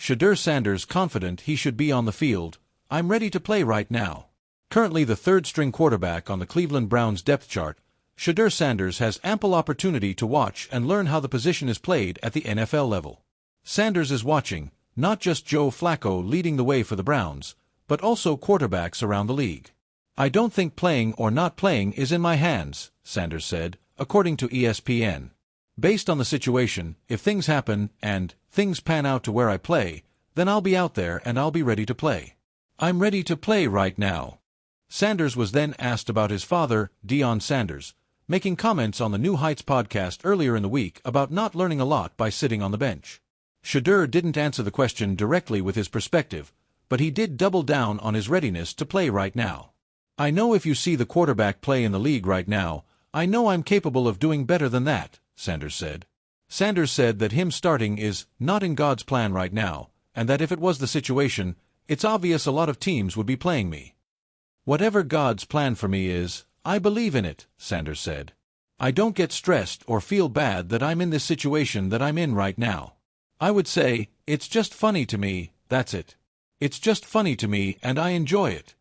Shedeur Sanders confident he should be on the field. I'm ready to play right now. Currently the third-string quarterback on the Cleveland Browns depth chart, Shedeur Sanders has ample opportunity to watch and learn how the position is played at the NFL level. Sanders is watching, not just Joe Flacco leading the way for the Browns, but also quarterbacks around the league. I don't think playing or not playing is in my hands, Sanders said, according to ESPN. Based on the situation, if things happen and things pan out to where I play, then I'll be out there and I'll be ready to play. I'm ready to play right now. Sanders was then asked about his father, Deion Sanders, making comments on the New Heights podcast earlier in the week about not learning a lot by sitting on the bench. Shedeur didn't answer the question directly with his perspective, but he did double down on his readiness to play right now. I know if you see the quarterback play in the league right now, I know I'm capable of doing better than that, Sanders said. Sanders said that him starting is not in God's plan right now, and that if it was the situation, it's obvious a lot of teams would be playing me. Whatever God's plan for me is, I believe in it, Sanders said. I don't get stressed or feel bad that I'm in this situation that I'm in right now. I would say, it's just funny to me, that's it. It's just funny to me and I enjoy it.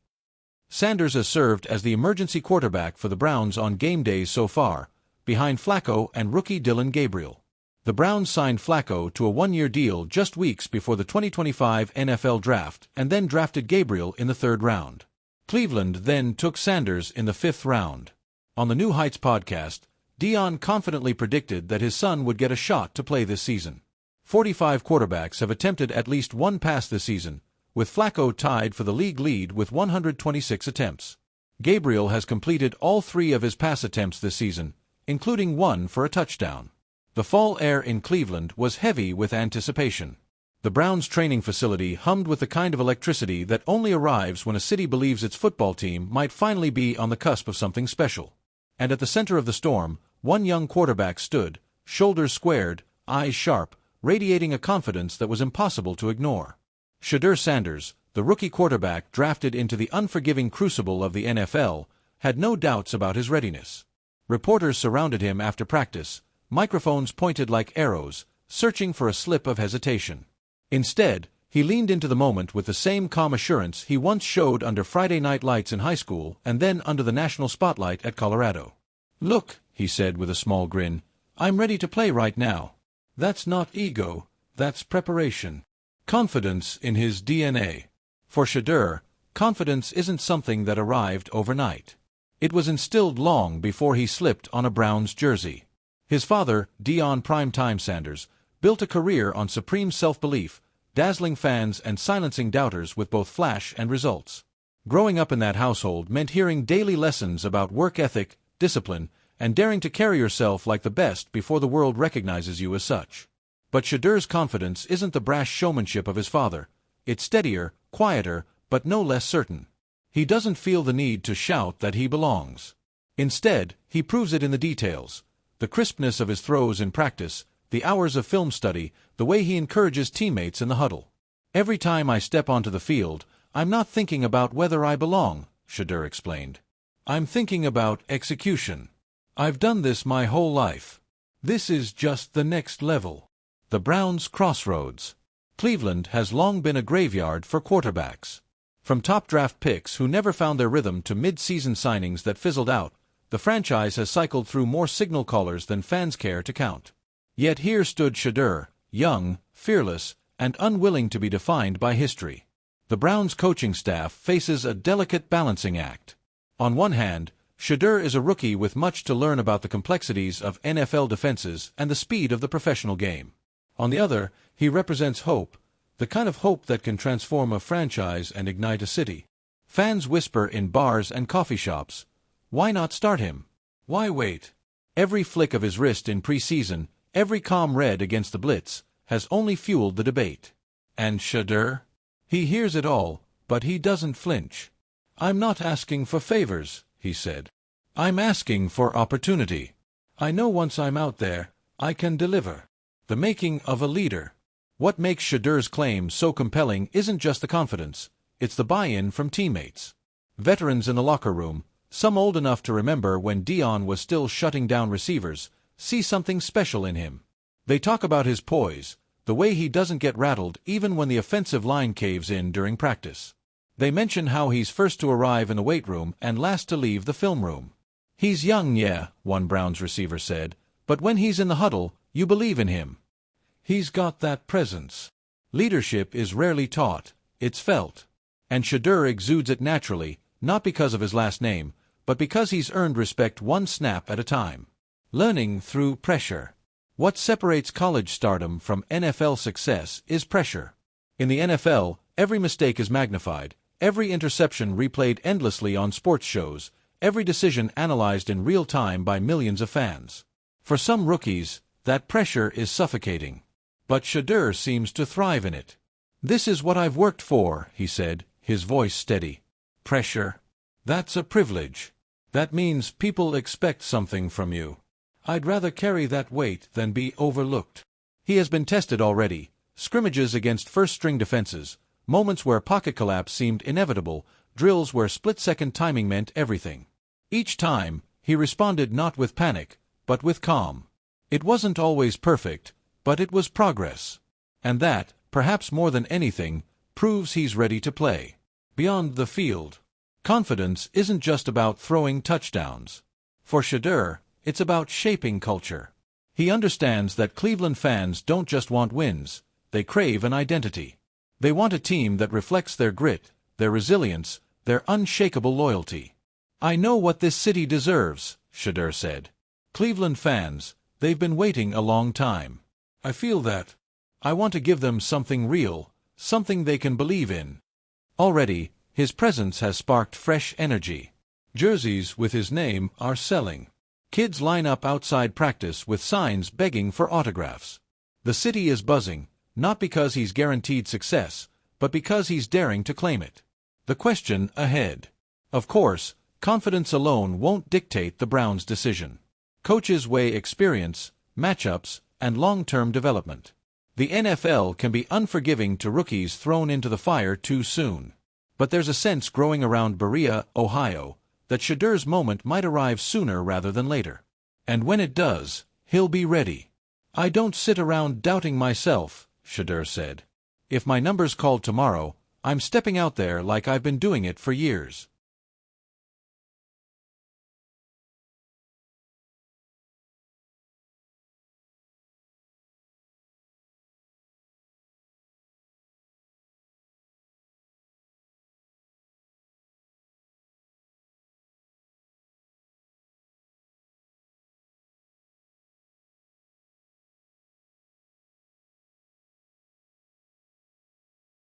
Sanders has served as the emergency quarterback for the Browns on game days so far, behind Flacco and rookie Dillon Gabriel. The Browns signed Flacco to a one-year deal just weeks before the 2025 NFL Draft and then drafted Gabriel in the third round. Cleveland then took Sanders in the fifth round. On the New Heights podcast, Deion confidently predicted that his son would get a shot to play this season. 45 quarterbacks have attempted at least one pass this season, with Flacco tied for the league lead with 126 attempts. Gabriel has completed all 3 of his pass attempts this season, including one for a touchdown. The fall air in Cleveland was heavy with anticipation. The Browns' training facility hummed with the kind of electricity that only arrives when a city believes its football team might finally be on the cusp of something special. And at the center of the storm, one young quarterback stood, shoulders squared, eyes sharp, radiating a confidence that was impossible to ignore. Shedeur Sanders, the rookie quarterback drafted into the unforgiving crucible of the NFL, had no doubts about his readiness. Reporters surrounded him after practice, microphones pointed like arrows, searching for a slip of hesitation. Instead, he leaned into the moment with the same calm assurance he once showed under Friday night lights in high school and then under the national spotlight at Colorado. "Look," he said with a small grin, "I'm ready to play right now. That's not ego, that's preparation." Confidence in his DNA. For Shedeur, confidence isn't something that arrived overnight. It was instilled long before he slipped on a Browns jersey. His father, Deion "Primetime" Sanders, built a career on supreme self-belief, dazzling fans and silencing doubters with both flash and results. Growing up in that household meant hearing daily lessons about work ethic, discipline, and daring to carry yourself like the best before the world recognizes you as such. But Shedeur's confidence isn't the brash showmanship of his father. It's steadier, quieter, but no less certain. He doesn't feel the need to shout that he belongs. Instead, he proves it in the details. The crispness of his throws in practice, the hours of film study, the way he encourages teammates in the huddle. "Every time I step onto the field, I'm not thinking about whether I belong," Shedeur explained. "I'm thinking about execution. I've done this my whole life. This is just the next level." The Browns' crossroads. Cleveland has long been a graveyard for quarterbacks. From top draft picks who never found their rhythm to mid-season signings that fizzled out, the franchise has cycled through more signal callers than fans care to count. Yet here stood Shedeur, young, fearless, and unwilling to be defined by history. The Browns' coaching staff faces a delicate balancing act. On one hand, Shedeur is a rookie with much to learn about the complexities of NFL defenses and the speed of the professional game. On the other, he represents hope, the kind of hope that can transform a franchise and ignite a city. Fans whisper in bars and coffee shops, "Why not start him? Why wait?" Every flick of his wrist in preseason, every calm red against the blitz, has only fueled the debate. And Shedeur? He hears it all, but he doesn't flinch. "I'm not asking for favors," he said. "I'm asking for opportunity. I know once I'm out there, I can deliver." The making of a leader. What makes Shedeur's claim so compelling isn't just the confidence, it's the buy-in from teammates. Veterans in the locker room, some old enough to remember when Deion was still shutting down receivers, see something special in him. They talk about his poise, the way he doesn't get rattled even when the offensive line caves in during practice. They mention how he's first to arrive in the weight room and last to leave the film room. "He's young, yeah," one Browns receiver said, "but when he's in the huddle, you believe in him. He's got that presence." Leadership is rarely taught, it's felt. And Shedeur exudes it naturally, not because of his last name, but because he's earned respect one snap at a time. Learning through pressure. What separates college stardom from NFL success is pressure. In the NFL, every mistake is magnified, every interception replayed endlessly on sports shows, every decision analyzed in real time by millions of fans. For some rookies, that pressure is suffocating. But Shedeur seems to thrive in it. "This is what I've worked for," he said, his voice steady. "Pressure? That's a privilege. That means people expect something from you. I'd rather carry that weight than be overlooked." He has been tested already. Scrimmages against first-string defenses, moments where pocket collapse seemed inevitable, drills where split-second timing meant everything. Each time, he responded not with panic, but with calm. It wasn't always perfect, but it was progress. And that, perhaps more than anything, proves he's ready to play. Beyond the field. Confidence isn't just about throwing touchdowns. For Shedeur, it's about shaping culture. He understands that Cleveland fans don't just want wins, they crave an identity. They want a team that reflects their grit, their resilience, their unshakable loyalty. "I know what this city deserves," Shedeur said. "Cleveland fans, they've been waiting a long time. I feel that. I want to give them something real, something they can believe in." Already, his presence has sparked fresh energy. Jerseys with his name are selling. Kids line up outside practice with signs begging for autographs. The city is buzzing, not because he's guaranteed success, but because he's daring to claim it. The question ahead. Of course, confidence alone won't dictate the Browns' decision. Coaches weigh experience, matchups, and long-term development. The NFL can be unforgiving to rookies thrown into the fire too soon. But there's a sense growing around Berea, Ohio, that Shedeur's moment might arrive sooner rather than later. And when it does, he'll be ready. "I don't sit around doubting myself," Shedeur said. "If my number's called tomorrow, I'm stepping out there like I've been doing it for years."